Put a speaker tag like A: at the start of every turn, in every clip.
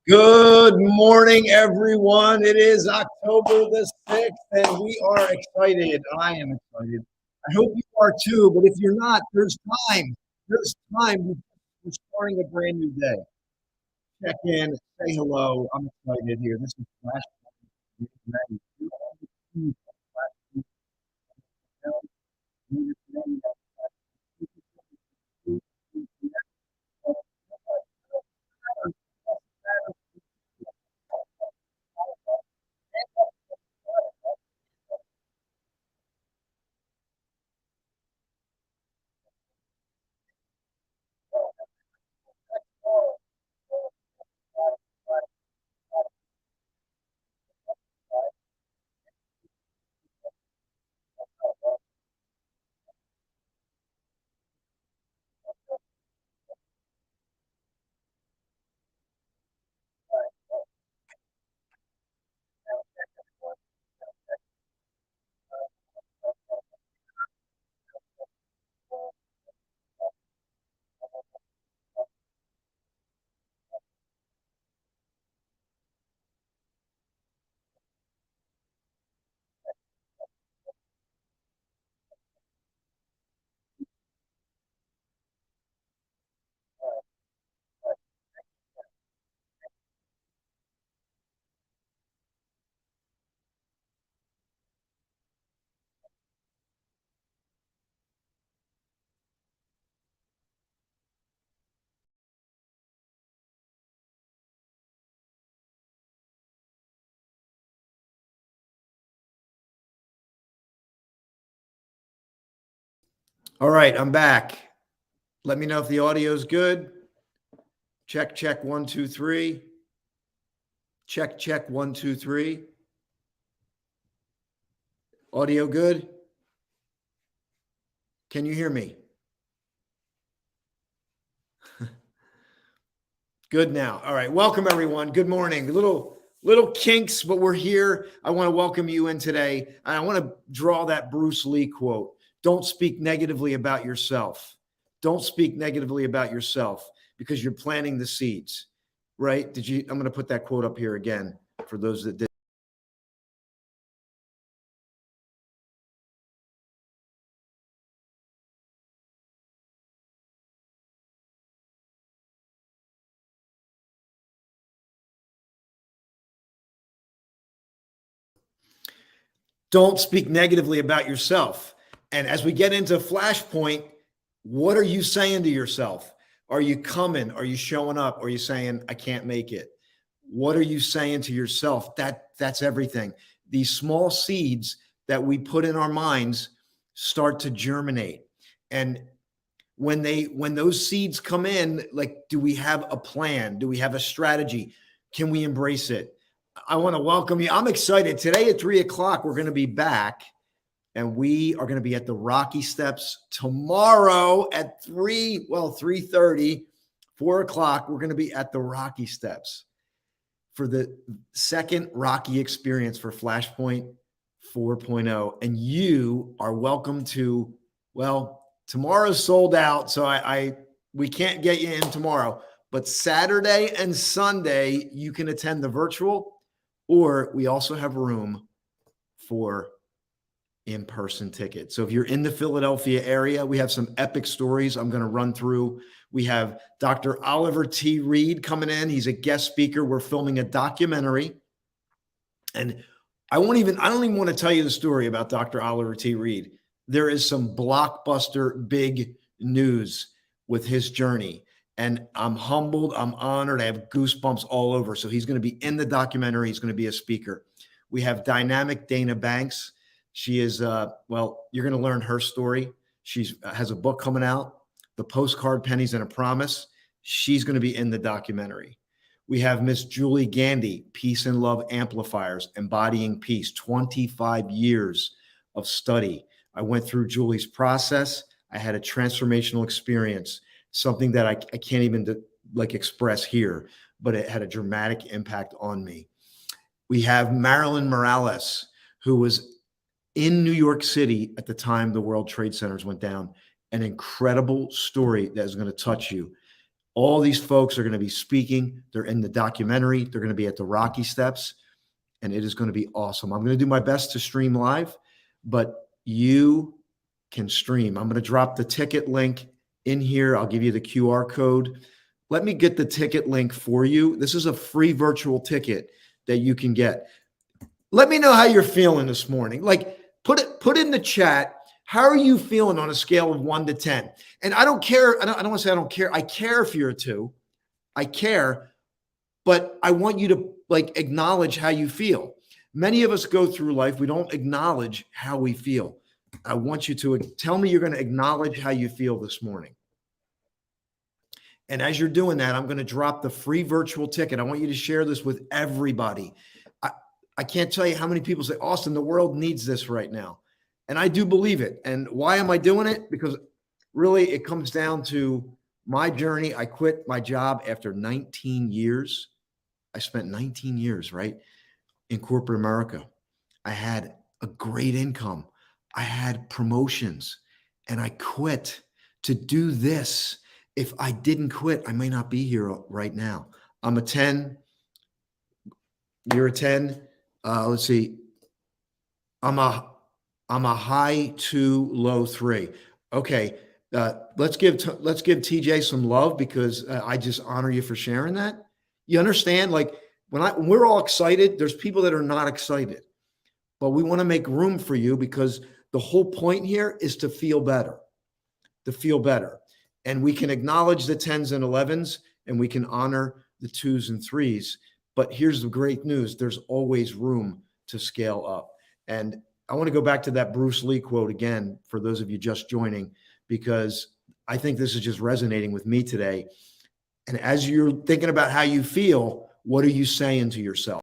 A: Good morning, everyone. It is October the 6th, and we are excited. I am excited. I hope you are too, but if you're not, there's time. There's time. We're starting a brand new day. Check in, say hello. I'm excited here. This is Flashpoint. Ready. All right, I'm back. Let me know if the audio is good. Check, check, 1, 2, 3. Check, check, 1, 2, 3. Audio good? Can you hear me? Good now. All right. Welcome, everyone. Good morning. Little kinks, but we're here. I want to welcome you in today. And I want to draw that Bruce Lee quote. Don't speak negatively about yourself. Don't speak negatively about yourself because you're planting the seeds, right? I'm going to put that quote up here again for those that did. Don't speak negatively about yourself. And as we get into Flashpoint, what are you saying to yourself? Are you coming? Are you showing up? Are you saying, I can't make it? What are you saying to yourself? That's everything. These small seeds that we put in our minds start to germinate. And when those seeds come in, like, do we have a plan? Do we have a strategy? Can we embrace it? I want to welcome you. I'm excited. Today at 3:00, we're going to be back, and we are going to be at the Rocky Steps tomorrow at 3:30, 4:00. We're going to be at the Rocky Steps for the second Rocky experience for Flashpoint 4.0. And you are welcome to, well, tomorrow's sold out. So we can't get you in tomorrow, but Saturday and Sunday, you can attend the virtual, or we also have room for in-person tickets. So if you're in the Philadelphia area, we have some epic stories I'm going to run through. We have Dr. Oliver T. Reed coming in. He's a guest speaker. We're filming a documentary. And I don't even want to tell you the story about Dr. Oliver T. Reed. There is some blockbuster big news with his journey. And I'm humbled. I'm honored. I have goosebumps all over. So he's going to be in the documentary. He's going to be a speaker. We have dynamic Dana Banks. She is, well, you're going to learn her story. She has a book coming out, The Postcard Pennies and a Promise. She's going to be in the documentary. We have Miss Julie Gandy, Peace and Love Amplifiers, Embodying Peace, 25 years of study. I went through Julie's process. I had a transformational experience, something that I can't even express here, but it had a dramatic impact on me. We have Marilyn Morales, who was in New York City at the time the World Trade Centers went down. An incredible story that is going to touch you. All these folks are going to be speaking. They're in the documentary. They're going to be at the Rocky Steps, and it is going to be awesome. I'm going to do my best to stream live, but you can stream. I'm going to drop the ticket link in here. I'll give you the QR code. Let me get the ticket link for you. This is a free virtual ticket that you can get. Let me know how you're feeling this morning. Like, put in the chat. How are you feeling on a scale of 1 to 10? And I don't care. I don't want to say I don't care. I care if you're a 2. I care, but I want you to like acknowledge how you feel. Many of us go through life. We don't acknowledge how we feel. I want you to tell me you're going to acknowledge how you feel this morning. And as you're doing that, I'm going to drop the free virtual ticket. I want you to share this with everybody. I can't tell you how many people say, Austin, the world needs this right now. And I do believe it. And why am I doing it? Because really it comes down to my journey. I quit my job after 19 years. I spent 19 years, right, in corporate America. I had a great income. I had promotions, and I quit to do this. If I didn't quit, I may not be here right now. I'm a 10. You're a 10. Let's see. I'm a high 2, low 3. Okay. Let's give TJ some love, because I just honor you for sharing that. You understand? Like when we're all excited, there's people that are not excited, but we want to make room for you, because the whole point here is to feel better, And we can acknowledge the 10s and 11s, and we can honor the 2s and 3s. But here's the great news. There's always room to scale up. And I want to go back to that Bruce Lee quote again, for those of you just joining, because I think this is just resonating with me today. And as you're thinking about how you feel, what are you saying to yourself?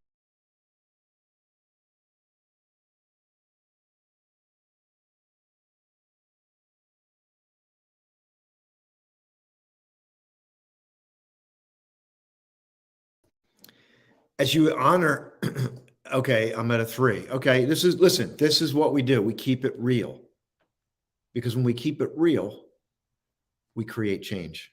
A: As you honor, okay, I'm at a 3. Okay, this is what we do. We keep it real, because when we keep it real, we create change.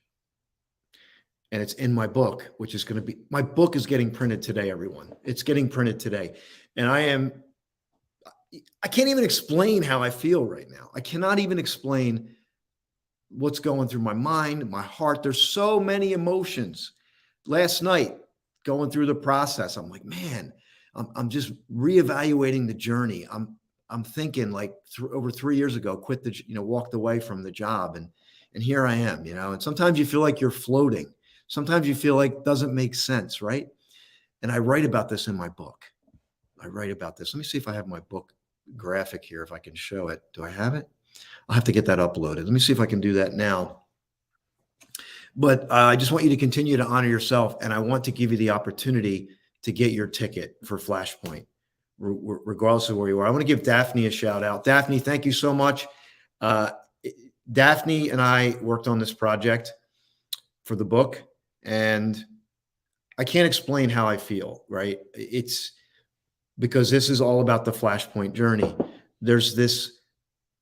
A: And it's in my book, which is going to be, my book is getting printed today, everyone. It's getting printed today. And I can't even explain how I feel right now. I cannot even explain what's going through my mind, my heart. There's so many emotions. Last night, going through the process, I'm like, man, I'm just reevaluating the journey. I'm thinking like over 3 years ago, walked away from the job, and here I am, and sometimes you feel like you're floating. Sometimes you feel like it doesn't make sense, right? And I write about this in my book. Let me see if I have my book graphic here, if I can show it. Do I have it? I'll have to get that uploaded. Let me see if I can do that now. But I just want you to continue to honor yourself, and I want to give you the opportunity to get your ticket for Flashpoint, regardless of where you are. I want to give Daphne a shout out. Daphne, thank you so much. Daphne and I worked on this project for the book, and I can't explain how I feel, right? It's because this is all about the Flashpoint journey. There's this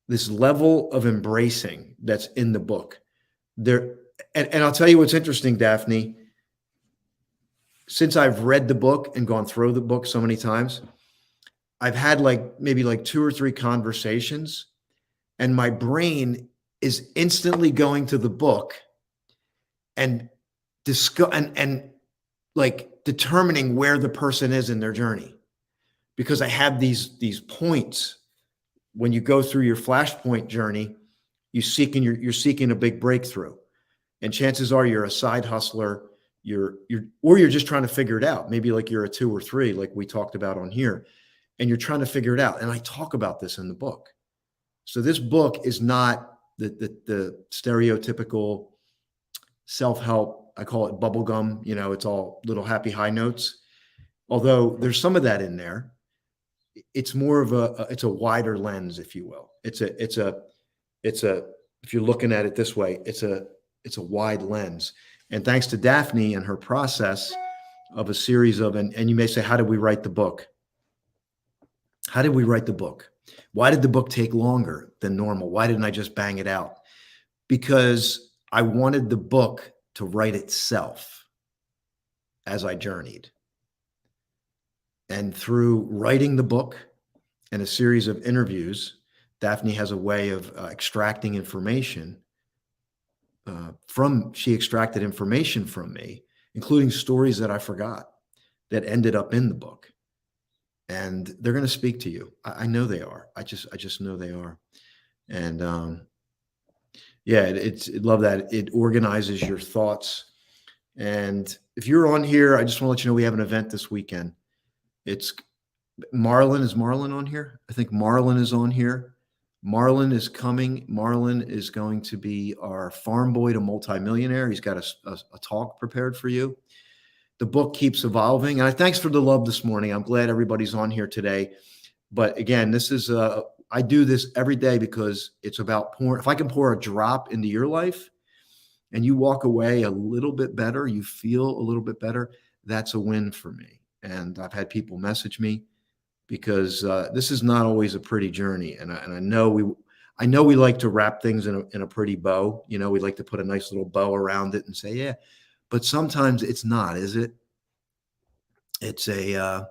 A: level of embracing that's in the book. And I'll tell you what's interesting, Daphne. Since I've read the book and gone through the book so many times, I've had maybe 2 or 3 conversations, and my brain is instantly going to the book and determining where the person is in their journey, because I have these points. When you go through your Flashpoint journey, you're seeking a big breakthrough. And chances are you're a side hustler, you're just trying to figure it out. Maybe you're a 2 or 3, like we talked about on here, and you're trying to figure it out. And I talk about this in the book. So this book is not the stereotypical self-help. I call it bubblegum. It's all little happy high notes. Although there's some of that in there, it's more of it's a wider lens, if you will. It's a if you're looking at it this way, it's a wide lens. And thanks to Daphne and her process of a series of, and you may say, how did we write the book? How did we write the book? Why did the book take longer than normal? Why didn't I just bang it out? Because I wanted the book to write itself as I journeyed. And through writing the book and a series of interviews, Daphne has a way of extracting information she extracted information from me, including stories that I forgot that ended up in the book. And they're going to speak to you. I know they are. I just know they are. And yeah, love that. It organizes your thoughts. And if you're on here, I just want to let you know we have an event this weekend. It's Marlon. Is Marlon on here? I think Marlon is on here. Marlon is coming. Marlon is going to be our farm boy to multimillionaire. He's got a talk prepared for you. The book keeps evolving. And thanks for the love this morning. I'm glad everybody's on here today. But again, this is I do this every day because it's about pouring. If I can pour a drop into your life and you walk away a little bit better, you feel a little bit better, that's a win for me. And I've had people message me because this is not always a pretty journey. And I know we like to wrap things in a pretty bow. You know, we like to put a nice little bow around it and say, yeah, but sometimes it's not, is it? It's the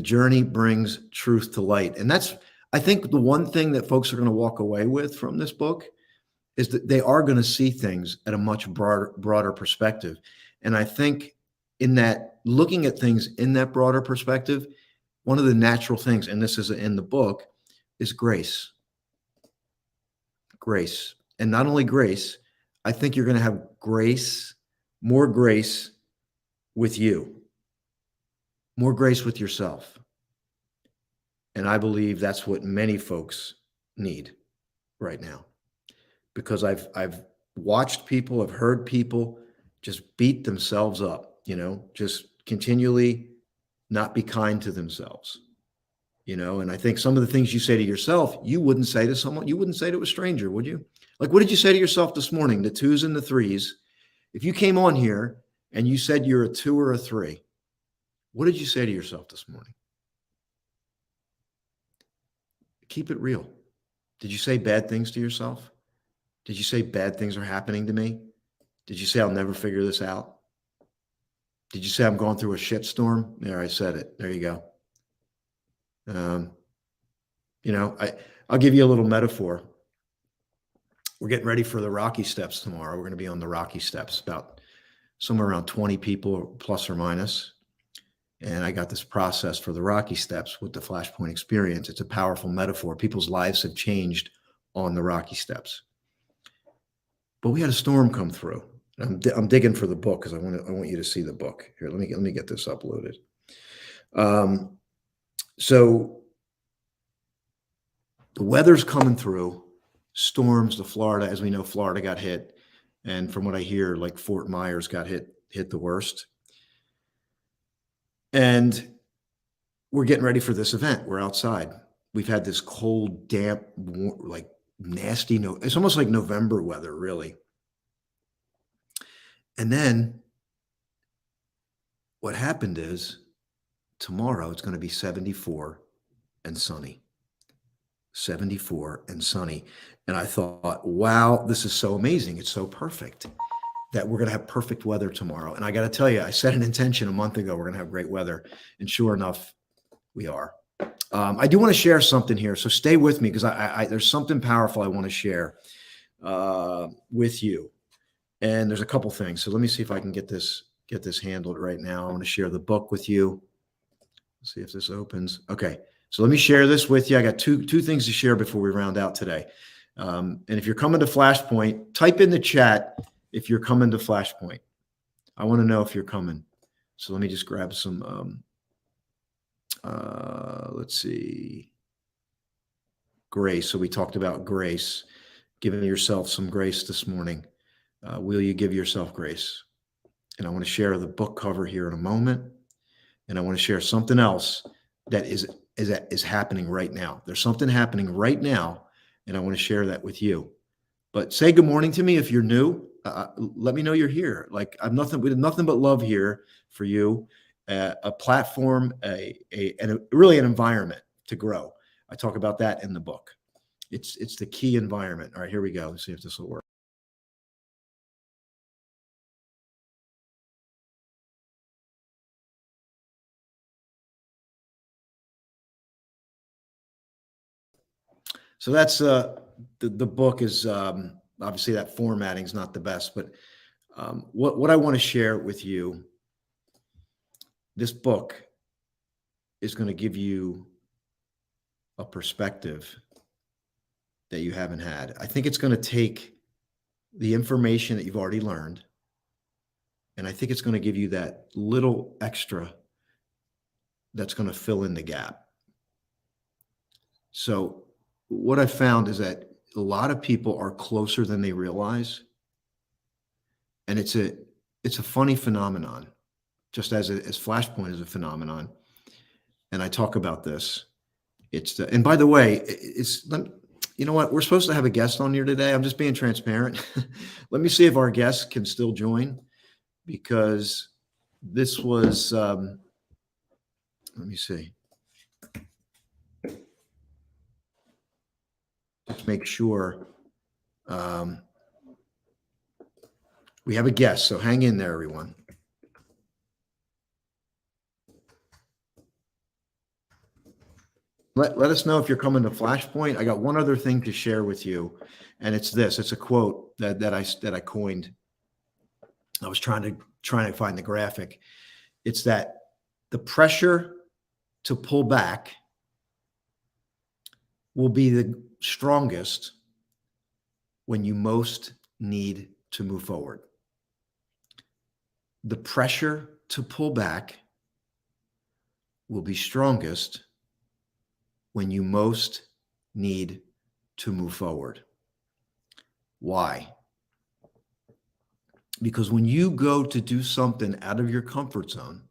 A: journey brings truth to light. And that's, I think, the one thing that folks are going to walk away with from this book is that they are going to see things at a much broader perspective. And I think in that, looking at things in that broader perspective, one of the natural things, and this is in the book, is grace. Grace. And not only grace, I think you're going to have grace, more grace with you, more grace with yourself. And I believe that's what many folks need right now, because I've watched people, I've heard people just beat themselves up, you know, just continually not be kind to themselves, you know. And I think some of the things you say to yourself, you wouldn't say to someone, you wouldn't say to a stranger, would you? Like, what did you say to yourself this morning? The 2s and the 3s. If you came on here and you said you're a 2 or a 3, what did you say to yourself this morning? Keep it real. Did you say bad things to yourself? Did you say bad things are happening to me? Did you say I'll never figure this out? Did you say I'm going through a shitstorm? There, I said it. There you go. You know, I'll give you a little metaphor. We're getting ready for the Rocky Steps tomorrow. We're going to be on the Rocky Steps, about somewhere around 20 people plus or minus. And I got this process for the Rocky Steps with the Flashpoint experience. It's a powerful metaphor. People's lives have changed on the Rocky Steps. But we had a storm come through. I'm digging for the book because I want you to see the book. Here, let me get this uploaded. So the weather's coming through, storms to Florida. As we know, Florida got hit. And from what I hear, like Fort Myers got hit the worst. And we're getting ready for this event. We're outside. We've had this cold, damp, like nasty, it's almost like November weather, really. And then what happened is tomorrow it's going to be 74 and sunny. 74 and sunny. And I thought, wow, this is so amazing. It's so perfect that we're going to have perfect weather tomorrow. And I got to tell you, I set an intention a month ago, we're going to have great weather. And sure enough, we are. I do want to share something here. So stay with me because there's something powerful I want to share with you. And there's a couple things. So let me see if I can get this handled right now. I want to share the book with you. Let's see if this opens. Okay. So let me share this with you. I got two things to share before we round out today. And if you're coming to Flashpoint, type in the chat if you're coming to Flashpoint. I want to know if you're coming. So let me just grab some, let's see, grace. So we talked about grace, giving yourself some grace this morning. Will you give yourself grace? And I want to share the book cover here in a moment. And I want to share something else that is happening right now. There's something happening right now, and I want to share that with you. But say good morning to me if you're new. Let me know you're here. Like we have nothing but love here for you. A platform, and really an environment to grow. I talk about that in the book. It's the key environment. All right, here we go. Let's see if this will work. So that's the book is obviously that formatting is not the best, but what I want to share with you, this book is going to give you a perspective that you haven't had. I think it's going to take the information that you've already learned, and I think it's going to give you that little extra that's going to fill in the gap. So what I found is that a lot of people are closer than they realize. And it's a funny phenomenon, just as Flashpoint is a phenomenon. And I talk about this. And by the way, you know what? We're supposed to have a guest on here today. I'm just being transparent. Let me see if our guest can still join, because this was, let me see. Just make sure we have a guest. So hang in there, everyone. Let us know if you're coming to Flashpoint. I got one other thing to share with you, and it's this. It's a quote that I coined. I was trying to find the graphic. It's that the pressure to pull back will be the strongest when you most need to move forward. The pressure to pull back will be strongest when you most need to move forward. Why? Because when you go to do something out of your comfort zone,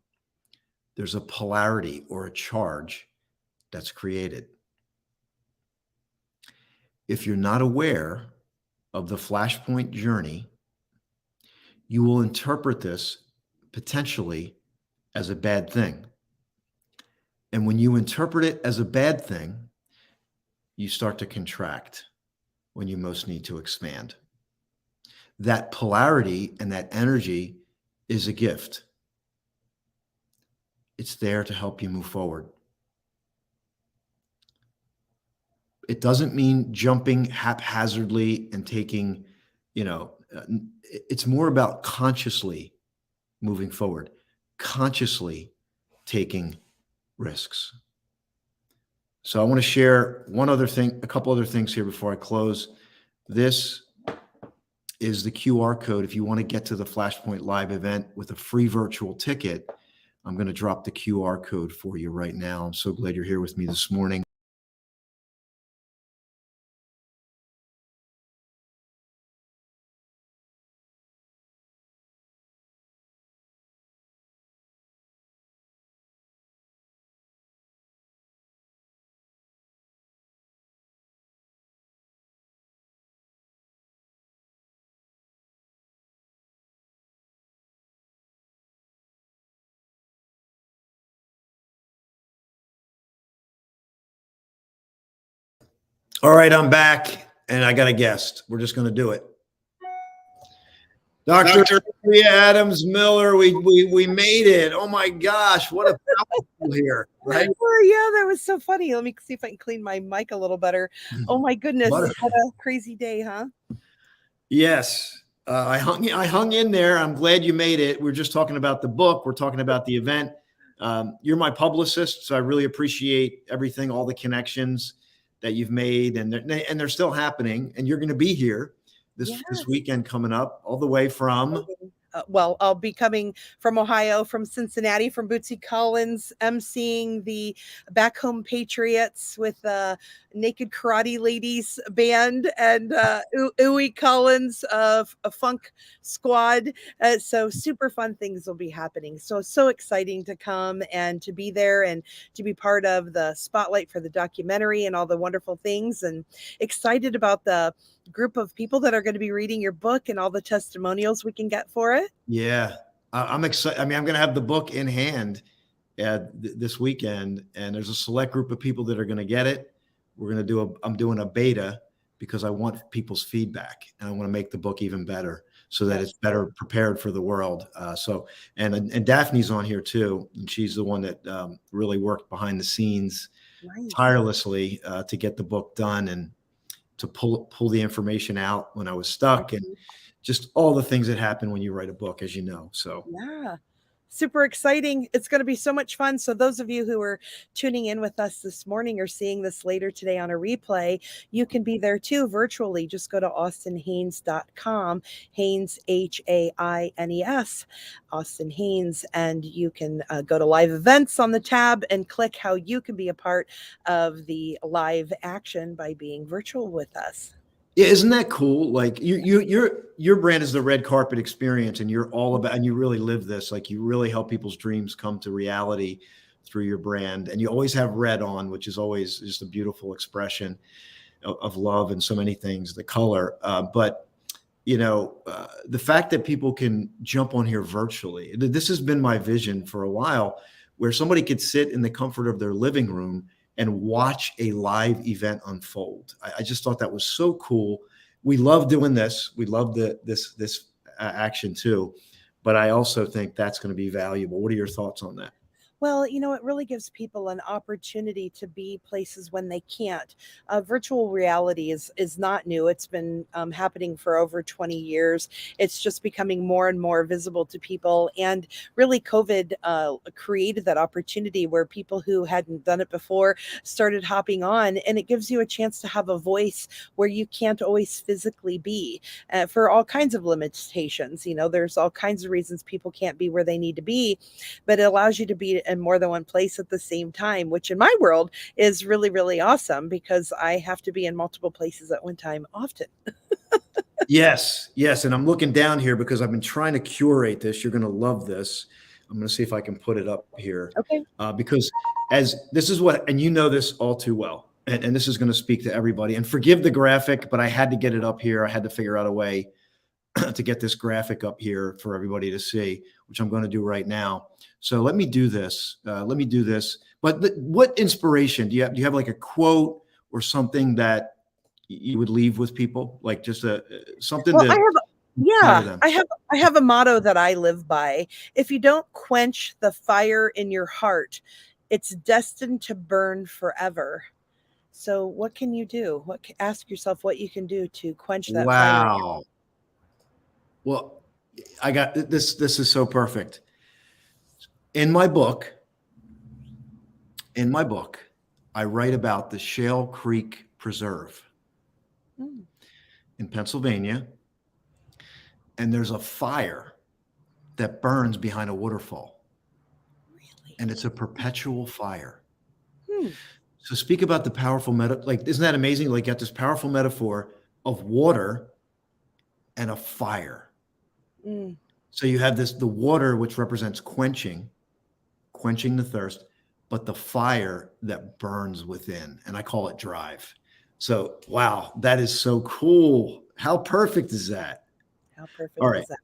A: there's a polarity or a charge that's created. If you're not aware of the Flashpoint journey, you will interpret this potentially as a bad thing. And when you interpret it as a bad thing, you start to contract when you most need to expand. That polarity and that energy is a gift. It's there to help you move forward. It doesn't mean jumping haphazardly and taking, it's more about consciously moving forward, consciously taking risks. So I want to share a couple other things here before I close. This is the QR code. If you want to get to the Flashpoint Live event with a free virtual ticket, I'm going to drop the QR code for you right now. I'm so glad you're here with me this morning. All right, I'm back, and I got a guest. We're just going to do it. Dr. Adams Miller, we made it. Oh my gosh, what a powerful here, right?
B: Oh, yeah, that was so funny. Let me see if I can clean my mic a little better. Oh my goodness, what a crazy day, huh?
A: Yes, I hung in there. I'm glad you made it. We're just talking about the book. We're talking about the event. You're my publicist, so I really appreciate everything, all the connections that you've made, and they're still happening. And you're going to be here this weekend coming up, all the way from.
B: Well, I'll be coming from Ohio, from Cincinnati, from Bootsy Collins, emceeing the Back Home Patriots with Naked Karate Ladies band and Uwe Collins of a Funk Squad. So super fun things will be happening. So exciting to come and to be there and to be part of the spotlight for the documentary and all the wonderful things, and excited about the group of people that are going to be reading your book and all the testimonials we can get for it.
A: Yeah, I'm excited. I mean, I'm going to have the book in hand this weekend, and there's a select group of people that are going to get it. I'm doing a beta because I want people's feedback, and I want to make the book even better so that it's better prepared for the world. And Daphne's on here too, and she's the one that really worked behind the scenes tirelessly to get the book done. And to pull the information out when I was stuck, and just all the things that happen when you write a book, as you know. So
B: Yeah. Super exciting. It's going to be so much fun. So, those of you who are tuning in with us this morning or seeing this later today on a replay, you can be there too virtually. Just go to austinhaines.com, Haines, Haines, Austin Haines, and you can go to live events on the tab and click how you can be a part of the live action by being virtual with us.
A: yeah, isn't that cool? Like your brand is the red carpet experience, and you're all about, and you really live this. Like you really help people's dreams come to reality through your brand, and you always have red on, which is always just a beautiful expression of love and so many things. The color, but the fact that people can jump on here virtually. This has been my vision for a while, where somebody could sit in the comfort of their living room and watch a live event unfold. I just thought that was so cool. We love doing this. We love this action too, but I also think that's going to be valuable. What are your thoughts on that?
B: Well, it really gives people an opportunity to be places when they can't. Virtual reality is not new. It's been happening for over 20 years. It's just becoming more and more visible to people. And really, COVID created that opportunity where people who hadn't done it before started hopping on. And it gives you a chance to have a voice where you can't always physically be for all kinds of limitations. There's all kinds of reasons people can't be where they need to be, but it allows you to be in more than one place at the same time, which in my world is really, really awesome because I have to be in multiple places at one time often.
A: Yes. And I'm looking down here because I've been trying to curate this. You're going to love this. I'm going to see if I can put it up here.
B: Okay.
A: Because as this is what, and you know this all too well, and this is going to speak to everybody. And forgive the graphic, but I had to get it up here. I had to figure out a way to get this graphic up here for everybody to see, which I'm going to do right now. So let me do this. But what inspiration do you have? Do you have like a quote or something that you would leave with people, like just something
B: Well,
A: to inspire them?
B: I have a motto that I live by. If you don't quench the fire in your heart, it's destined to burn forever. So what can you do? Ask yourself what you can do to quench that fire.
A: Wow. Well, I got this. This is so perfect. In my book, I write about the Shale Creek Preserve in Pennsylvania, and there's a fire that burns behind a waterfall.
B: Really?
A: And it's a perpetual fire. So speak about the powerful metaphor. Like, isn't that amazing? Like, you got this powerful metaphor of water and a fire. So you have the water, which represents quenching the thirst, but the fire that burns within, and I call it drive. So, wow, that is so cool. How perfect is that?
B: How perfect
A: All right.
B: is that?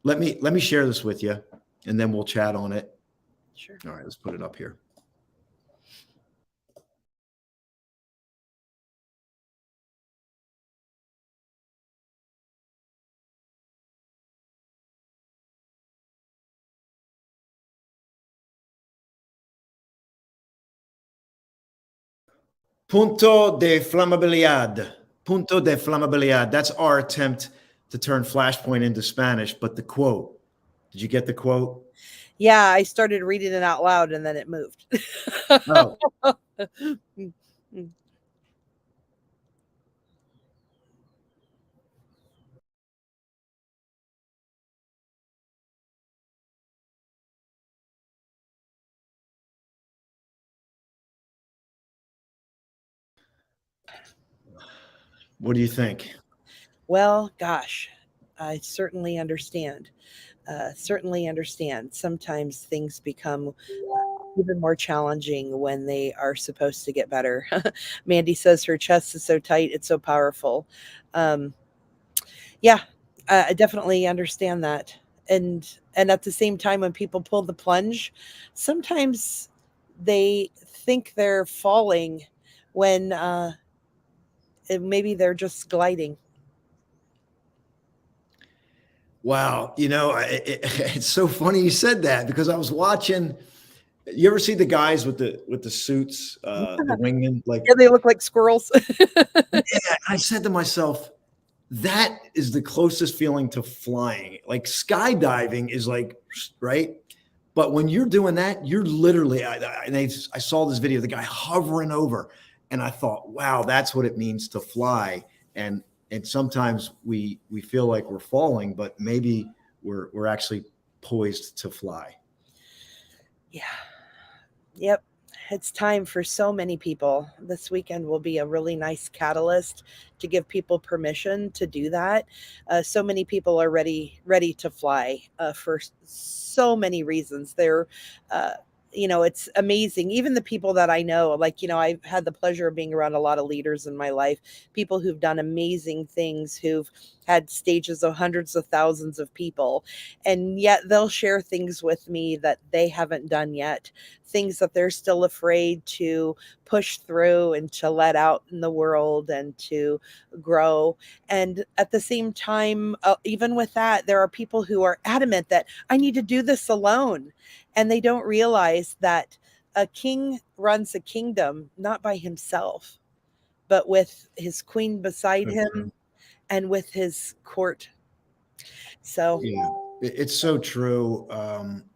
A: Let me share this with you, and then we'll chat on it.
B: Sure.
A: All right, let's put it up here. Punto de flammabilidad. Punto de flammabilidad. That's our attempt to turn Flashpoint into Spanish. But the quote, did you get the quote?
B: Yeah, I started reading it out loud and then it moved.
A: Oh. What do you think?
B: Well, gosh, I certainly understand. Sometimes things become even more challenging when they are supposed to get better. Mandy says her chest is so tight, it's so powerful. Yeah, I definitely understand that. And at the same time, when people pull the plunge, sometimes they think they're falling when maybe they're just gliding.
A: Wow. It's so funny you said that because I was watching You ever see the guys with the suits, the wingmen? Like,
B: Yeah, they look like squirrels.
A: yeah, I said to myself, that is the closest feeling to flying. Like skydiving is like, right? But when you're doing that, you're literally, I saw this video, the guy hovering over, and I thought, wow, that's what it means to fly. And sometimes we feel like we're falling, but maybe we're actually poised to fly.
B: Yeah. Yep. It's time for so many people. This weekend will be a really nice catalyst to give people permission to do that. So many people are ready to fly for so many reasons. Uh, it's amazing. Even the people that I know, like, I've had the pleasure of being around a lot of leaders in my life, people who've done amazing things, who've had stages of hundreds of thousands of people, and yet they'll share things with me that they haven't done yet, things that they're still afraid to push through and to let out in the world and to grow. And at the same time, even with that, there are people who are adamant that I need to do this alone. And they don't realize that a king runs a kingdom not by himself, but with his queen beside him and with his court. So,
A: Yeah, it's so true.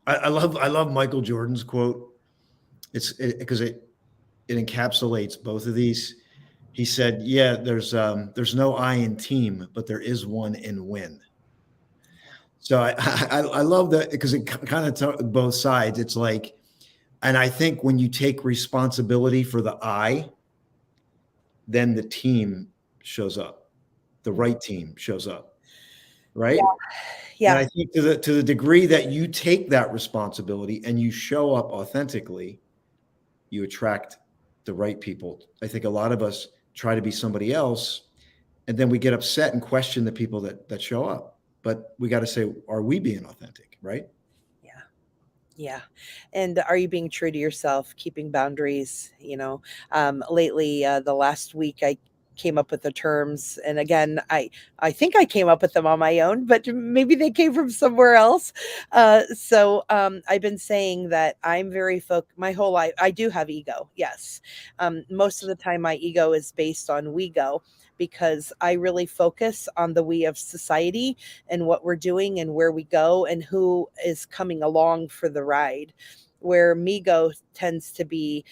A: I love Michael Jordan's quote. Because it encapsulates both of these. He said, "Yeah, there's no I in team, but there is one in win." So I love that because it kind of both sides. It's like, and I think when you take responsibility for the I, then the team shows up, the right team shows up,
B: yeah,
A: right? And
B: yeah.
A: I think to the degree that you take that responsibility and you show up authentically, you attract the right people. I think a lot of us try to be somebody else, and then we get upset and question the people that show up. But we got to say, are we being authentic, right?
B: Yeah. Yeah. And are you being true to yourself, keeping boundaries? Lately, the last week, I came up with the terms. And again, I think I came up with them on my own, but maybe they came from somewhere else. So I've been saying that I'm very my whole life. I do have ego. Yes. Most of the time, my ego is based on we go, because I really focus on the we of society and what we're doing and where we go and who is coming along for the ride. Where Migo tends to be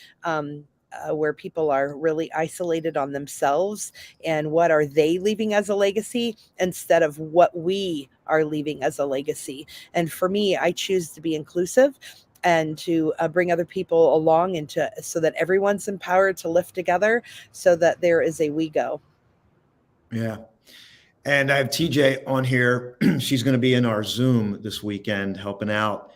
B: where people are really isolated on themselves and what are they leaving as a legacy instead of what we are leaving as a legacy. And for me, I choose to be inclusive and to bring other people along and so that everyone's empowered to lift together, so that there is a we go.
A: Yeah. And I have TJ on here. She's going to be in our Zoom this weekend helping out.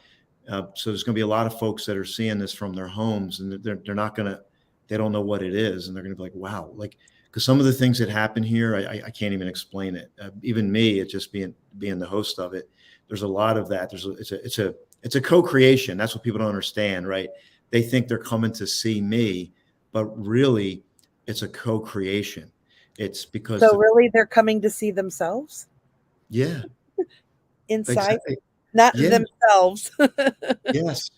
A: So there's going to be a lot of folks that are seeing this from their homes, and they're not going to, they don't know what it is, and they're going to be like, wow, like, because some of the things that happen here, I can't even explain it. Even me, it just being the host of it, there's a lot of that. It's a co-creation. That's what people don't understand, right? They think they're coming to see me, but really, it's a co-creation. It's because
B: So really, they're coming to see themselves
A: yeah,
B: inside,
A: exactly.
B: not
A: Yeah,
B: themselves.
A: yes,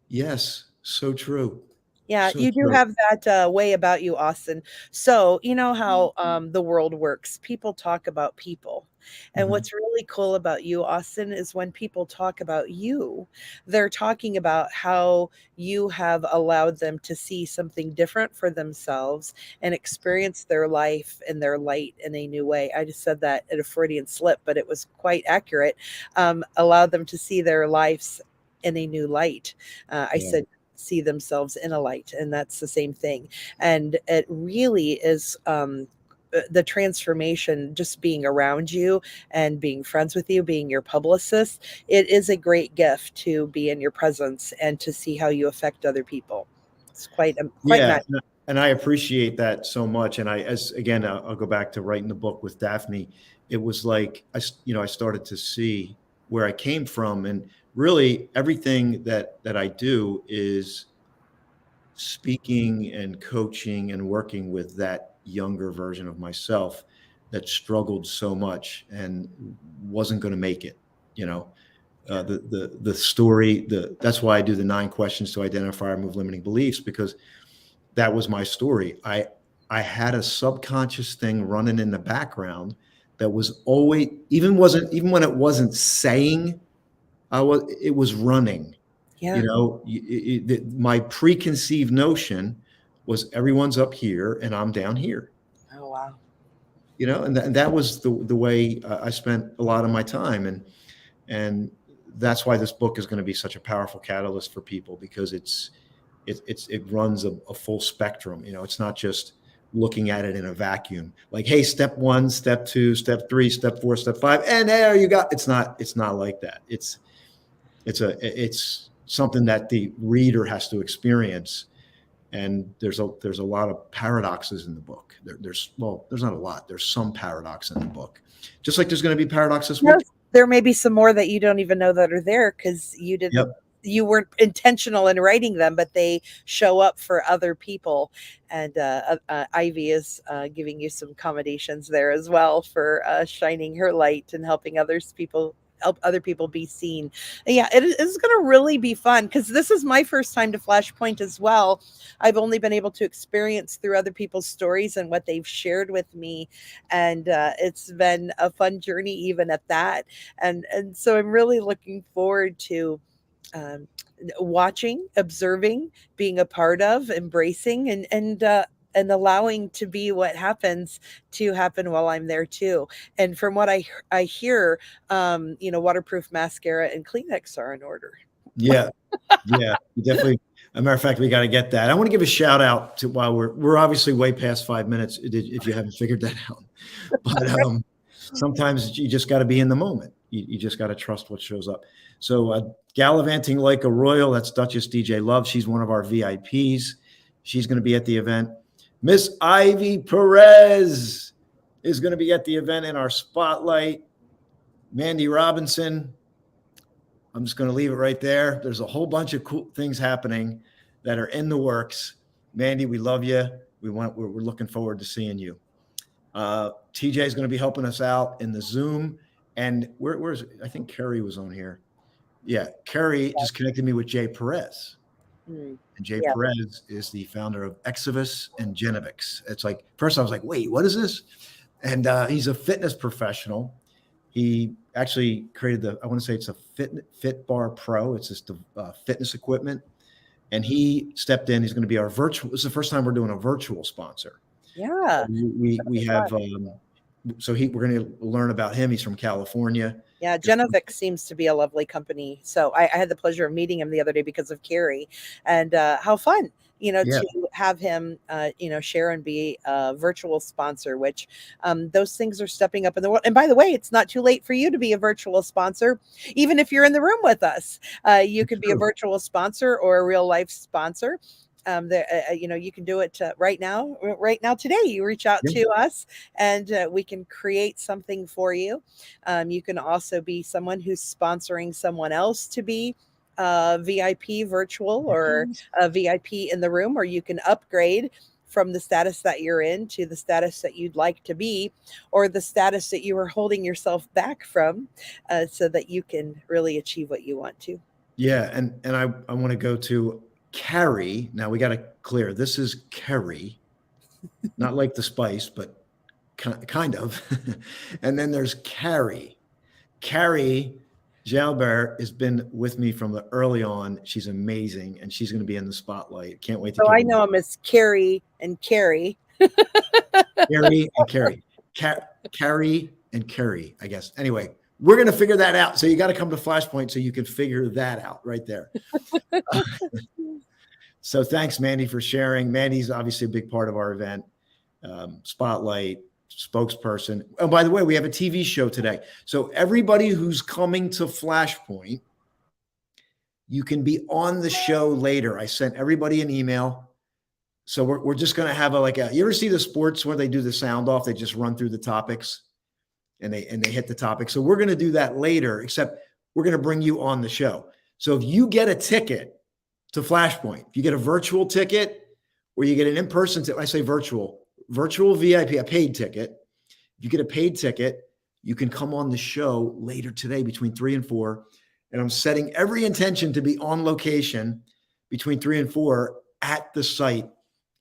A: yes, so true,
B: Yeah,
A: so
B: you do
A: true.
B: have that way about you, Austin. So, you know how the world works. People talk about people. And
A: Mhm.
B: what's really cool about you, Austin, is when people talk about you, they're talking about how you have allowed them to see something different for themselves and experience their life and their light in a new way. I just said that at a Freudian slip, but it was quite accurate. Allow them to see their lives in a new light. I
A: Yeah,
B: said, see themselves in a light, and that's the same thing. And it really is the transformation, just being around you and being friends with you, being your publicist. It is a great gift to be in your presence and to see how you affect other people. It's quite
A: yeah,
B: magical.
A: and I appreciate that so much. And as again, I'll go back to writing the book with Daphne. It was like I started to see where I came from, and really everything that I do is speaking and coaching and working with that younger version of myself that struggled so much and wasn't going to make it, you know. the story. That's why I do the 9 questions to identify or remove limiting beliefs, because that was my story. I had a subconscious thing running in the background that was always, even when it wasn't saying, it was running.
B: Yeah.
A: You know, my preconceived notion was everyone's up here and I'm down here.
B: Oh, wow.
A: You know, and that was the way I spent a lot of my time, and that's why this book is going to be such a powerful catalyst for people, because it runs a full spectrum. You know, it's not just looking at it in a vacuum, like, hey, step 1, step 2, step 3, step 4, step 5, and there you got. It's not like that. It's something that the reader has to experience. And there's a lot of paradoxes in the book. There's not a lot. There's some paradox in the book, just like there's going to be paradoxes.
B: There may be some more that you don't even know that are there because you didn't. Yep. You weren't intentional in writing them, but they show up for other people. And Ivy is giving you some commendations there as well for shining her light and help other people be seen. And yeah, it is going to really be fun because this is my first time to Flashpoint as well. I've only been able to experience through other people's stories and what they've shared with me. And it's been a fun journey even at that. And so I'm really looking forward to watching, observing, being a part of, embracing, and allowing to be what happens to happen while I'm there too. And from what I hear, waterproof mascara and Kleenex are in order.
A: Yeah, definitely. As a matter of fact, we got to get that. I want to give a shout out to, while we're obviously way past 5 minutes, if you haven't figured that out. But sometimes you just got to be in the moment. You just got to trust what shows up. So gallivanting like a royal, that's Duchess DJ Love. She's one of our VIPs. She's going to be at the event. Miss Ivy Perez is going to be at the event in our spotlight. Mandy Robinson, I'm just going to leave it right there. There's a whole bunch of cool things happening that are in the works. Mandy, we love you. We're looking forward to seeing you. TJ is going to be helping us out in the Zoom. And where's I think Kerry was on here. Yeah, Kerry just connected me with Jay Perez. And Jay Perez is the founder of Exivus and Genovix. It's like, first I was like, wait, what is this? And he's a fitness professional. He actually created I want to say it's a Fit Bar Pro. It's just fitness equipment. And he stepped in. He's going to be our virtual. This is the first time we're doing a virtual sponsor.
B: Yeah.
A: We have, we're going to learn about him. He's from California.
B: Yeah, Genovix seems to be a lovely company. So I had the pleasure of meeting him the other day because of Carrie, and how fun, to have him, share and be a virtual sponsor, which those things are stepping up in the world. And by the way, it's not too late for you to be a virtual sponsor. Even if you're in the room with us, you could be a virtual sponsor or a real life sponsor. You can do it right now today. You reach out to us and we can create something for you. You can also be someone who's sponsoring someone else to be VIP virtual or a VIP in the room, or you can upgrade from the status that you're in to the status that you'd like to be, or the status that you were holding yourself back from, so that you can really achieve what you want to.
A: Yeah. And I want to go to Carrie. Now we got to clear. This is Carrie, not like the spice, but kind of. And then there's Carrie. Carrie Jalbert has been with me from the early on. She's amazing, and she's going to be in the spotlight. Can't wait to.
B: So I know him as Carrie and Carrie.
A: Carrie and Carrie. Carrie and Carrie, I guess. Anyway, we're going to figure that out. So you got to come to Flashpoint so you can figure that out right there. So thanks, Mandy, for sharing. Mandy's obviously a big part of our event. Spotlight, spokesperson. Oh, by the way, we have a TV show today. So everybody who's coming to Flashpoint, you can be on the show later. I sent everybody an email. So we're just going to have you ever see the sports where they do the sound off? They just run through the topics and they hit the topic. So we're going to do that later, except we're going to bring you on the show. So if you get a ticket to Flashpoint, if you get a virtual ticket or you get an in-person ticket, I say virtual VIP, a paid ticket. If you get a paid ticket, you can come on the show later today between 3 and 4, and I'm setting every intention to be on location between 3 and 4 at the site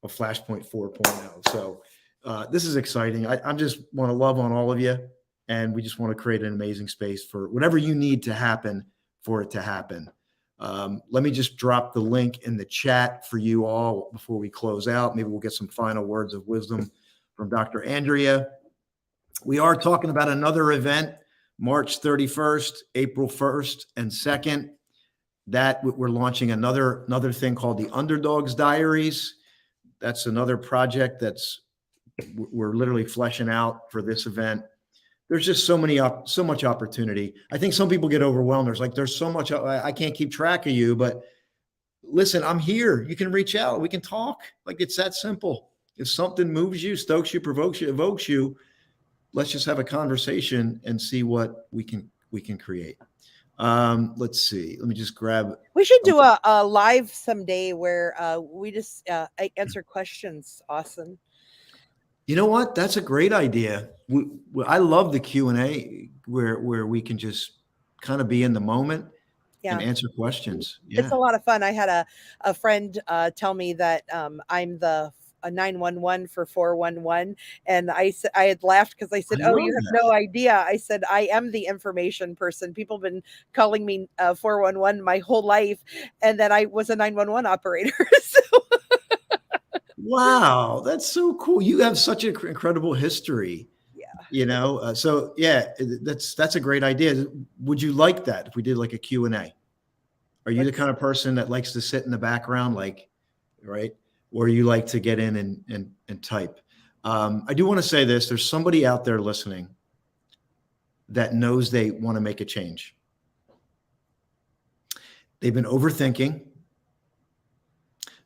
A: of Flashpoint 4.0. So this is exciting. I just want to love on all of you, and we just want to create an amazing space for whatever you need to happen for it to happen. Let me just drop the link in the chat for you all before we close out. Maybe we'll get some final words of wisdom from Dr. Andrea. We are talking about another event, March 31st, April 1st, and 2nd. That we're launching another thing called the Underdogs Diaries. That's another project we're literally fleshing out for this event. There's just so much opportunity. I think some people get overwhelmed. There's so much, I can't keep track of you, but listen, I'm here. You can reach out. We can talk. Like, it's that simple. If something moves you, stokes you, provokes you, evokes you, let's just have a conversation and see what we can create. Let's see. Let me just grab.
B: We should do a live someday where we just answer questions. Awesome.
A: You know what? That's a great idea. I love the Q&A where we can just kind of be in the moment and answer questions. Yeah.
B: It's a lot of fun. I had a friend tell me that I'm the 911 for 411, and I had laughed because I said, "Oh, you have no idea." I said, "I am the information person. People have been calling me 411 my whole life, and then I was a 911 operator." So.
A: Wow, that's so cool. You have such an incredible history.
B: Yeah.
A: So yeah, that's a great idea. Would you like that if we did like a Q&A? Are you the kind of person that likes to sit in the background, right? Or you like to get in and type? I do want to say this. There's somebody out there listening that knows they want to make a change. They've been overthinking,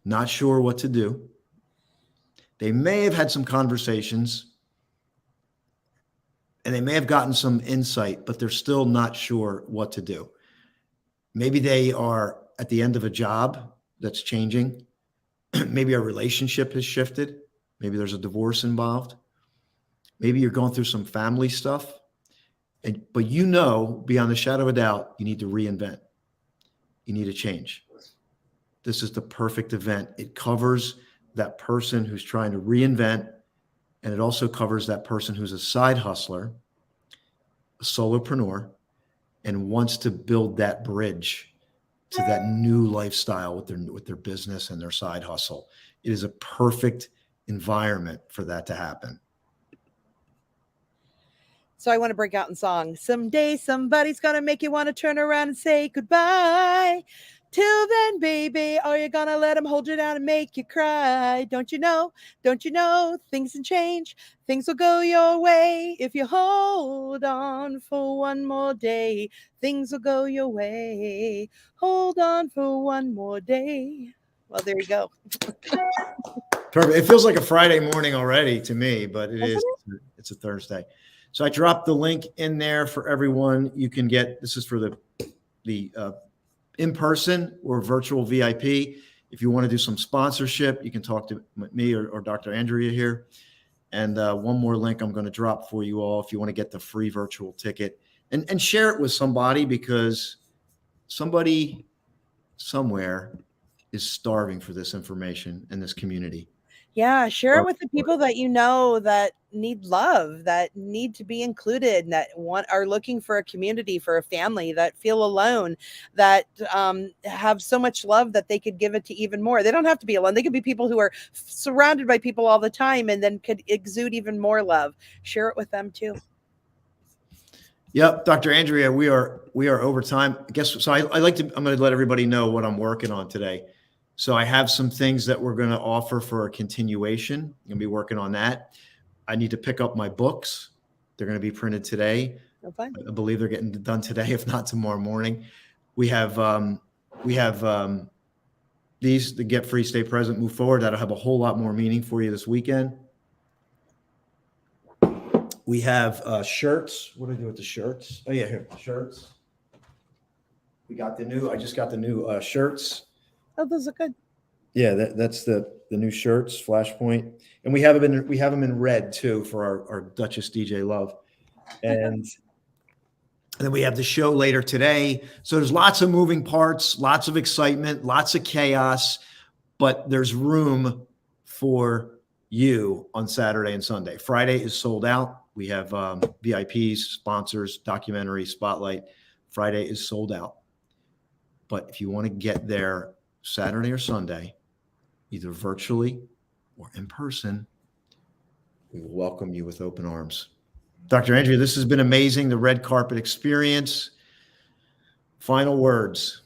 A: not sure what to do. They may have had some conversations and they may have gotten some insight, but they're still not sure what to do. Maybe they are at the end of a job that's changing. Maybe a relationship has shifted. Maybe there's a divorce involved. Maybe you're going through some family stuff. But beyond a shadow of a doubt, you need to reinvent. You need to change. This is the perfect event. It covers that person who's trying to reinvent, and it also covers that person who's a side hustler, a solopreneur, and wants to build that bridge to that new lifestyle with their business and their side hustle. It is a perfect environment for that to happen.
B: So I want to break out in song. Someday somebody's going to make you want to turn around and say goodbye. Till then, baby, are you going to let them hold you down and make you cry? Don't you know, things can change. Things will go your way. If you hold on for one more day, things will go your way. Hold on for one more day. Well, there you go.
A: Perfect. It feels like a Friday morning already to me, but it's a Thursday. So I dropped the link in there for everyone. You can this is for the in-person or virtual VIP. If you want to do some sponsorship, you can talk to me or Dr. Andrea here. And one more link I'm going to drop for you all if you want to get the free virtual ticket and share it with somebody, because somebody somewhere is starving for this information in this community.
B: Yeah, share it with the people that you know that need love, that need to be included, that are looking for a community, for a family, that feel alone, that have so much love that they could give it to even more. They don't have to be alone. They could be people who are surrounded by people all the time and then could exude even more love. Share it with them too.
A: Yep, Dr. Andrea, we are over time. I'm going to let everybody know what I'm working on today. So I have some things that we're going to offer for a continuation. I'm going to be working on that. I need to pick up my books. They're going to be printed today.
B: Okay.
A: I believe they're getting done today, if not tomorrow morning. We have these, the Get Free, Stay Present, Move Forward. That'll have a whole lot more meaning for you this weekend. We have shirts. What do I do with the shirts? Oh yeah, here, shirts. I just got the new shirts.
B: Oh, those are good.
A: Yeah, that's the new shirts, Flashpoint, and we have them in red too for our Duchess DJ Love, and And then we have the show later today. So there's lots of moving parts, lots of excitement, lots of chaos, but there's room for you on Saturday and Sunday. Friday is sold out. We have VIPs, sponsors, documentary, spotlight. Friday is sold out. But if you want to get there Saturday or Sunday, either virtually or in person, we will welcome you with open arms. Dr. Andrea, this has been amazing. The red carpet experience. Final words.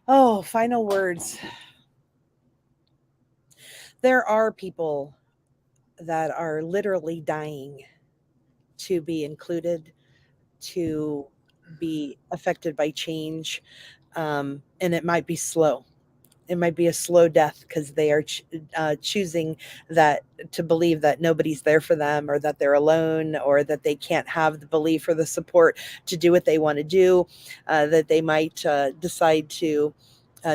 B: Oh, final words. There are people that are literally dying to be included, to be affected by change. And it might be slow. It might be a slow death because they are choosing that to believe that nobody's there for them, or that they're alone, or that they can't have the belief or the support to do what they want to do, that they might decide to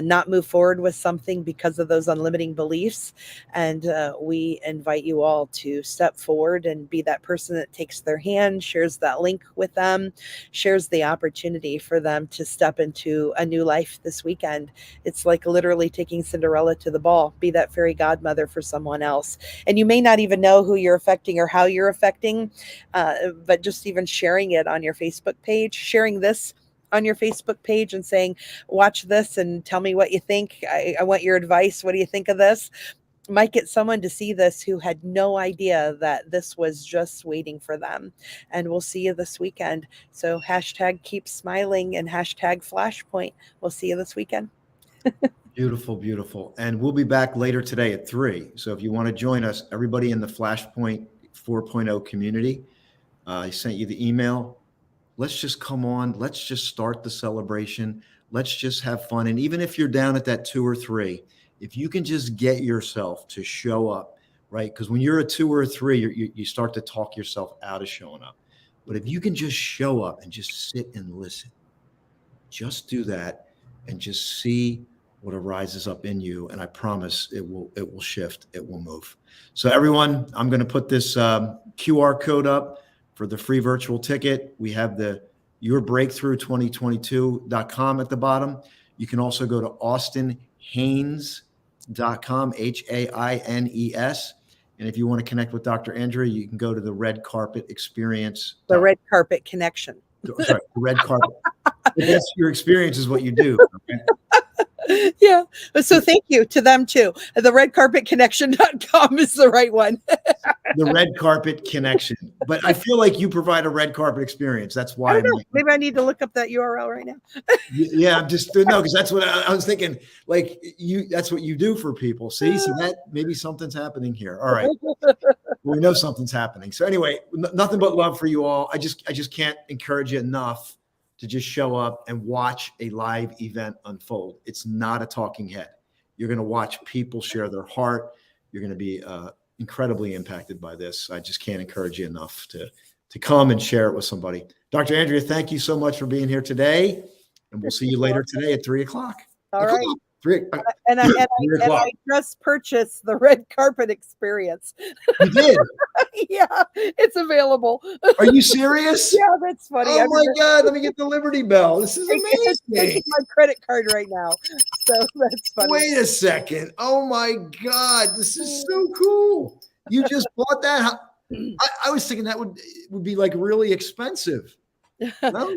B: not move forward with something because of those unlimiting beliefs. And we invite you all to step forward and be that person that takes their hand, shares that link with them, shares the opportunity for them to step into a new life this weekend. It's like literally taking Cinderella to the ball. Be that fairy godmother for someone else. And you may not even know who you're affecting or how you're affecting, but just even sharing it on your Facebook page, sharing this on your Facebook page and saying, watch this and tell me what you think. I want your advice. What do you think of this? Might get someone to see this who had no idea that this was just waiting for them. And we'll see you this weekend. So hashtag keep smiling and hashtag Flashpoint. We'll see you this weekend.
A: Beautiful, beautiful. And we'll be back later today at 3. So if you want to join us, everybody in the Flashpoint 4.0 community, I sent you the email. Let's just come on. Let's just start the celebration. Let's just have fun. And even if you're down at that 2 or 3, if you can just get yourself to show up, right? Because when you're a 2 or a 3, you start to talk yourself out of showing up. But if you can just show up and just sit and listen, just do that and just see what arises up in you. And I promise it will shift. It will move. So everyone, I'm going to put this QR code up for the free virtual ticket. We have the yourbreakthrough2022.com at the bottom. You can also go to austinhaines.com, Haines. And if you want to connect with Dr. Andrea, you can go to the Red Carpet Experience.
B: The Red Carpet Connection.
A: Sorry, the Red Carpet. That's your experience is what you do. Okay?
B: Yeah. So thank you to them too. The redcarpetconnection.com is the right one.
A: The Red Carpet Connection. But I feel like you provide a red carpet experience. That's why.
B: Maybe I need to look up that URL right now.
A: Yeah, I'm just no, because that's what I was thinking. Like that's what you do for people. See, so that maybe something's happening here. All right, we know something's happening. So anyway, nothing but love for you all. I just can't encourage you enough to just show up and watch a live event unfold. It's not a talking head. You're going to watch people share their heart. You're going to be incredibly impacted by this. I just can't encourage you enough to come and share it with somebody. Dr. Andrea, thank you so much for being here today. And we'll see you later today at 3 o'clock.
B: All right.
A: 3
B: And I just purchased the Red Carpet Experience.
A: You did?
B: Yeah, it's available.
A: Are you serious?
B: Yeah, that's funny.
A: Oh my God, let me get the Liberty Bell. This is amazing.
B: Taking my credit card right now. So that's funny.
A: Wait a second. Oh my God, this is so cool. You just bought that? I was thinking that would be like really expensive. No?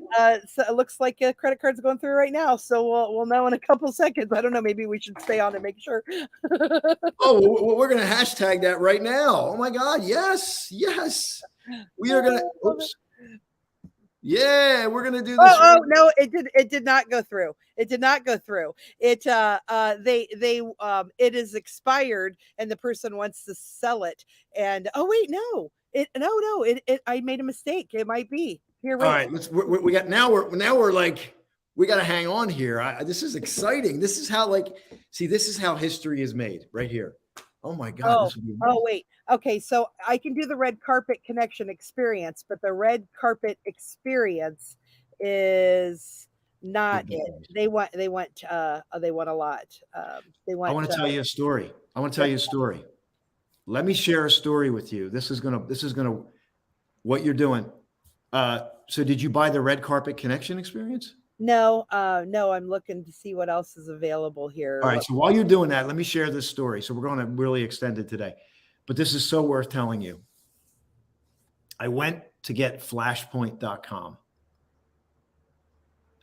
B: So it looks like a credit card's going through right now. So we'll know in a couple seconds. I don't know. Maybe we should stay on and make sure.
A: Oh, we're going to hashtag that right now. Oh my God. Yes. We are going to, oops. Yeah, we're going to do this.
B: Oh no, it did not go through. It did not go through. It it is expired and the person wants to sell it. And oh wait, no. I made a mistake. It might be. Here,
A: all right, we got we're like we got to hang on here. This is exciting. This is how this is how history is made right here. Oh my God.
B: Wait. Okay, so I can do the Red Carpet Connection experience, but the Red Carpet Experience is not it. They want a lot. They want.
A: I want to tell you a story. Let me share a story with you. This is gonna what you're doing. So did you buy the Red Carpet Connection experience?
B: No, no, I'm looking to see what else is available here.
A: All right. So while you're doing that, let me share this story. So we're going to really extend it today, but this is so worth telling you. I went to get flashpoint.com.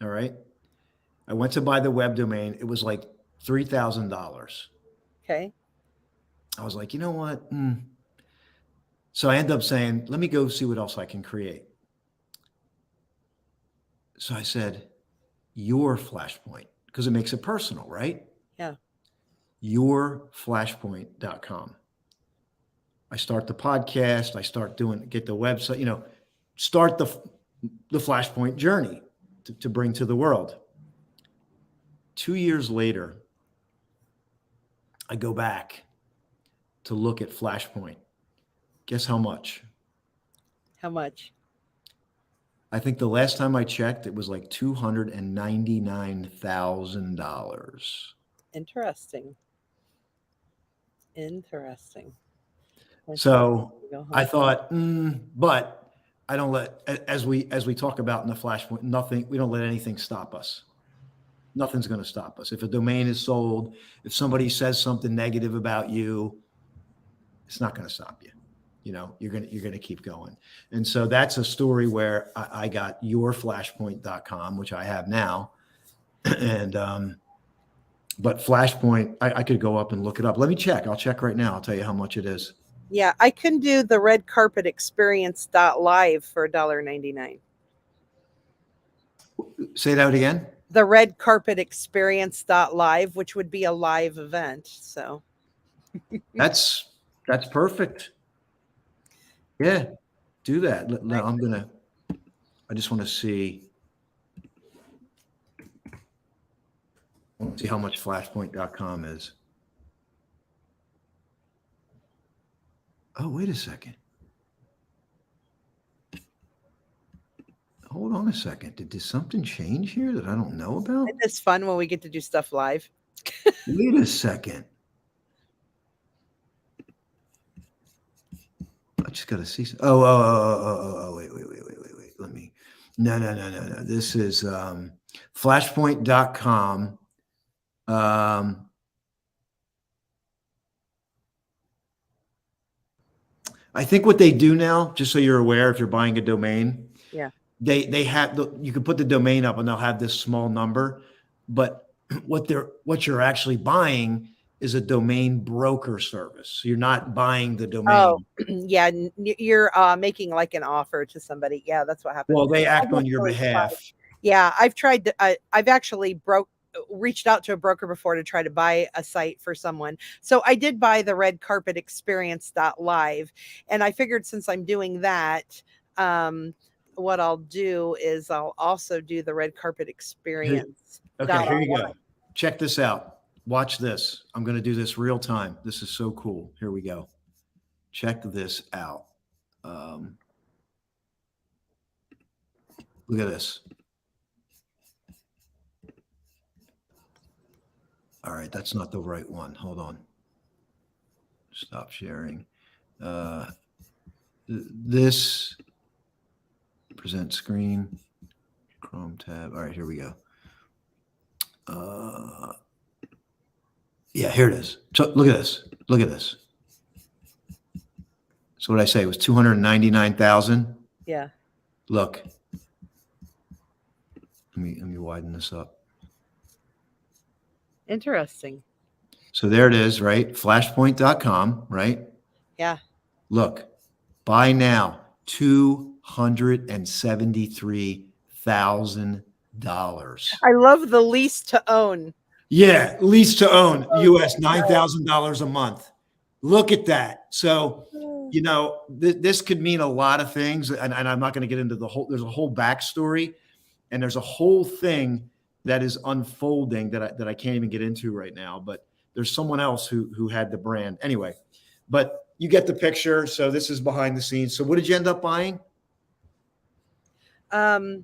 A: All right. I went to buy the web domain. It was like $3,000.
B: Okay.
A: I was like, you know what? So I ended up saying, let me go see what else I can create. So I said, your Flashpoint, because it makes it personal, right?
B: Yeah.
A: Yourflashpoint.com. I start the podcast. I start get the website, start the Flashpoint journey to bring to the world. 2 years later, I go back to look at Flashpoint. Guess how much?
B: How much?
A: I think the last time I checked, it was like $299,000.
B: Interesting. Interesting.
A: So I thought, but I don't let, as we talk about in the Flashpoint, we don't let anything stop us. Nothing's going to stop us. If a domain is sold, if somebody says something negative about you, it's not going to stop you. You're going to keep going. And so that's a story where I got yourflashpoint.com, which I have now. And, but Flashpoint, I could go up and look it up. Let me check. I'll check right now. I'll tell you how much it is.
B: Yeah, I can do the red carpet experience.live for $1.99.
A: Say that again.
B: The red carpet experience.live, which would be a live event. So
A: that's perfect. Yeah, do that. I just want to see how much flashpoint.com is. Oh, wait a second. Hold on a second. Did something change here that I don't know about?
B: It's fun when we get to do stuff live.
A: Wait a second. I just got to see. Wait. Let me. No. This is flashpoint.com. I think what they do now, just so you're aware, if you're buying a domain,
B: yeah,
A: they have you can put the domain up and they'll have this small number, but what you're actually buying is a domain broker service. So you're not buying the domain.
B: Oh, yeah, you're making like an offer to somebody. Yeah, that's what happens.
A: Well, they act on your behalf.
B: Yeah, I've tried to, I've actually reached out to a broker before to try to buy a site for someone. So I did buy the red carpet experience.live, and I figured since I'm doing that, what I'll do is I'll also do the red carpet experience.
A: Okay, here you go. Check this out. Watch this. I'm going to do this real time. This is so cool. Here we go. Check this out. Look at this. All right, that's not the right one. Hold on. Stop sharing. This present screen, Chrome tab. All right, here we go. Yeah, here it is. So look at this. Look at this. So what did I say? It was 299,000.
B: Yeah.
A: Look. Let me widen this up.
B: Interesting.
A: So there it is, right? Flashpoint.com, right?
B: Yeah.
A: Look, buy now, $273,000.
B: I love the lease to own.
A: Yeah, lease to own, US $9,000 a month. Look at that. So, this could mean a lot of things, and I'm not going to get into there's a whole backstory, and there's a whole thing that is unfolding that I can't even get into right now, but there's someone else who had the brand anyway, but you get the picture. So this is behind the scenes. So what did you end up buying?
B: Oh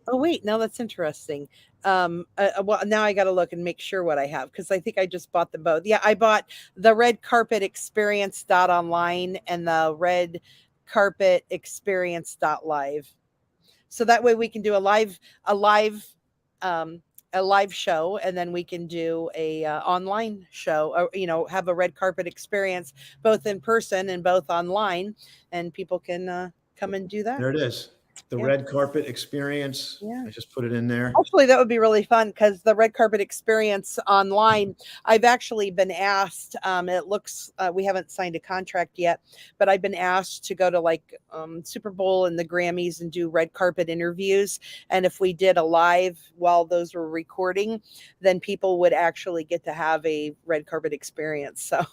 B: wait, no, that's interesting. Well, now I got to look and make sure what I have, because I think I just bought them both. Yeah, I bought the red carpet experience.online and the red carpet experience.live. So that way we can do um, a live show, and then we can do a online show, or have a red carpet experience, both in person and both online, and people can come and do that.
A: There it is. The
B: Yeah.
A: red carpet experience.
B: Yeah.
A: I just put it in there.
B: Actually, that would be really fun, because the red carpet experience online, I've actually been asked. It looks we haven't signed a contract yet, but I've been asked to go to like Super Bowl and the Grammys and do red carpet interviews. And if we did a live while those were recording, then people would actually get to have a red carpet experience. So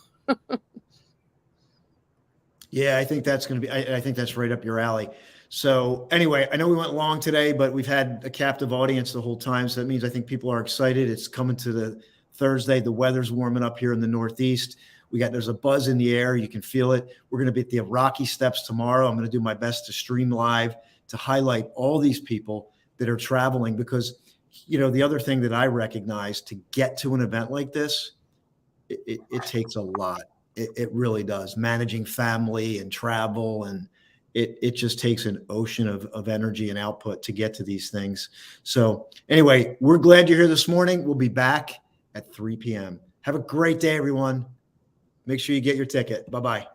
A: Yeah, I think that's going to be, I think that's right up your alley. So anyway, I know we went long today, but we've had a captive audience the whole time. So that means I think people are excited. It's coming to the Thursday. The weather's warming up here in the Northeast. There's a buzz in the air. You can feel it. We're going to be at the Rocky Steps tomorrow. I'm going to do my best to stream live to highlight all these people that are traveling, because, the other thing that I recognize, to get to an event like this, it takes a lot. It really does. Managing family and travel, and it just takes an ocean of energy and output to get to these things. So anyway, we're glad you're here this morning. We'll be back at 3 p.m. Have a great day, everyone. Make sure you get your ticket. Bye-bye.